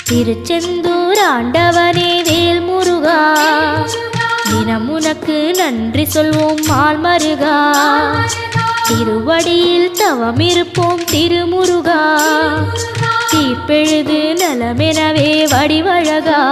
திருச்செந்தூர் ஆண்டவனே வேல் முருகா, தினம் உனக்கு நன்றி சொல்வோம் மால் மருகா. திருவடியில் தவம் இருப்போம் திருமுருகா, தீர்ப்பெழுது நலமெனவே வடிவழகா.